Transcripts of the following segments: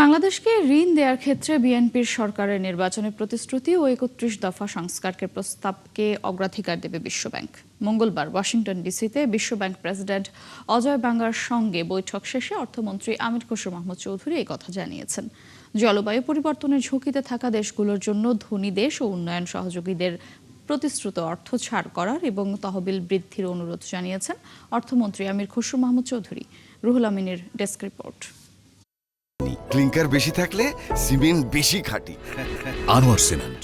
বাংলাদেশকে ঋণ দেওয়ার ক্ষেত্রে বিএনপির সরকারের নির্বাচনী প্রতিশ্রুতি ও ৩১ দফা সংস্কারের প্রস্তাবকে অগ্রাধিকার দেবে বিশ্বব্যাংক। মঙ্গলবার ওয়াশিংটন ডিসিতে বিশ্বব্যাংক প্রেসিডেন্ট অজয় বাঙ্গার সঙ্গে বৈঠক শেষে অর্থমন্ত্রী আমির খসরু মাহমুদ চৌধুরী এই কথা জানিয়েছেন। জলবায়ু পরিবর্তনের ঝুঁকিতে থাকা দেশগুলোর জন্য ধনী দেশ ও উন্নয়ন সহযোগীদের প্রতিশ্রুত অর্থ ছাড় করার এবং তহবিল বৃদ্ধির অনুরোধ জানিয়েছেন অর্থমন্ত্রী আমির খসরু মাহমুদ চৌধুরী। রুহুল আমিনের ডেস্ক রিপোর্ট। ক্লিংকার বেশি থাকলে সিমেন্ট বেশি খাঁটি। আনোয়ার সিমেন্ট।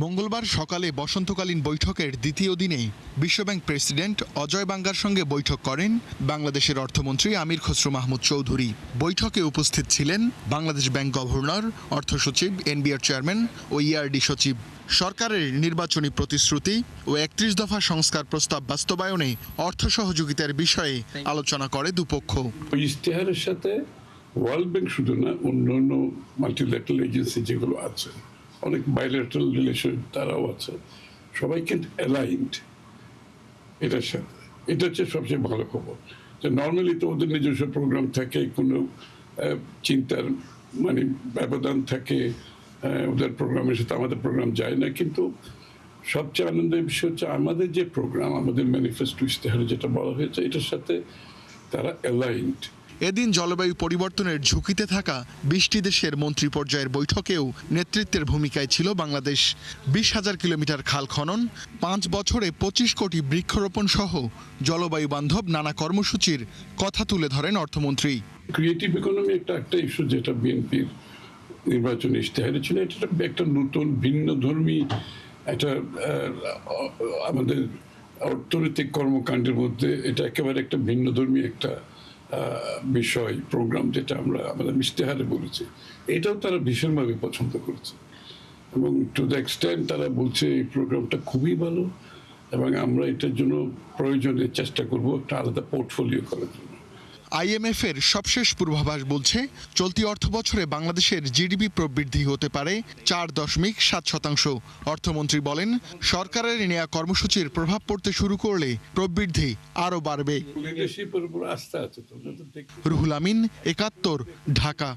মঙ্গলবার সকালে বসন্তকালীন বৈঠকের দ্বিতীয় দিনে বিশ্বব্যাংক প্রেসিডেন্ট অজয় বাঙ্গার সঙ্গে বৈঠক করেন বাংলাদেশের অর্থমন্ত্রী আমির খসরু মাহমুদ চৌধুরী। বৈঠকে উপস্থিত ছিলেন বাংলাদেশ ব্যাংক গভর্নর, অর্থ সচিব, এনবিআর চেয়ারম্যান ও ইআরডি সচিব। সরকারের নির্বাচনী প্রতিশ্রুতি ও ৩১ দফা সংস্কার প্রস্তাব বাস্তবায়নে অর্থ সহযোগিতার বিষয়ে আলোচনা করে দুপক্ষ। ইশতেহারের সাথে ওয়ার্ল্ড ব্যাংক শুধু না, অন্যান্য মাল্টিল্যাটারাল এজেন্সি যেগুলো আছে, অনেক বাইলেটারাল রিলেশন তারাও আছে, সবাই কিন্তু অ্যালাইনড এটার সাথে। এটা হচ্ছে সবচেয়ে ভালো খবর যে নর্মালি তো ওদের নিজস্ব প্রোগ্রাম থাকে, কোনো চিন্তার ব্যবধান থাকে ওদের প্রোগ্রামের সাথে আমাদের প্রোগ্রাম যায় না। কিন্তু সবচেয়ে আনন্দের বিষয় হচ্ছে আমাদের যে প্রোগ্রাম, আমাদের ম্যানিফেস্টো ইশতেহারে যেটা বলা হয়েছে, এটার সাথে তারা অ্যালাইনড। এদিন জলবায়ু পরিবর্তনের ঝুঁকিতে থাকা ২০টি দেশের মন্ত্রী পর্যায়ের বৈঠকেও নেতৃত্বের ভূমিকায় ছিল বাংলাদেশ। ২০,০০০ কিলোমিটার খাল খনন, ৫ বছরে ২৫ কোটি বৃক্ষরোপণ সহ জলবায়ু বান্ধব নানা কর্মসূচির কথা তুলে ধরেন অর্থমন্ত্রী। ক্রিয়েটিভ ইকোনমি একটা ইস্যু যেটা বিএনপির নির্বাচনী ইশতেহারে ছিল। এটা একটা নতুন ভিন্নধর্মী একটা আমাদের অর্থনৈতিক কর্মকাণ্ডের মধ্যে এটা একেবারে একটা ভিন্নধর্মী একটা বিষয়, প্রোগ্রাম, যেটা আমরা আমাদের ইশতেহারে বলেছি। এটাও তারা ভীষণভাবে পছন্দ করেছে এবং টু দ্য এক্সটেন্ট তারা বলছে এই প্রোগ্রামটা খুবই ভালো এবং আমরা এটার জন্য প্রয়োজনে চেষ্টা করব একটা আলাদা পোর্টফোলিও করার জন্য। আইএমএফ এর সবশেষ পূর্বাভাস বলছে চলতি অর্থবছরে বাংলাদেশের জিডিপি প্রবৃদ্ধি হতে পারে ৪.৭%। অর্থমন্ত্রী বলেন, সরকারের নেওয়া কর্মসূচির প্রভাব পড়তে শুরু করলে প্রবৃদ্ধি আরও বাড়বে। আস্থা আছে। রুহুল আমিন, ৭১, ঢাকা।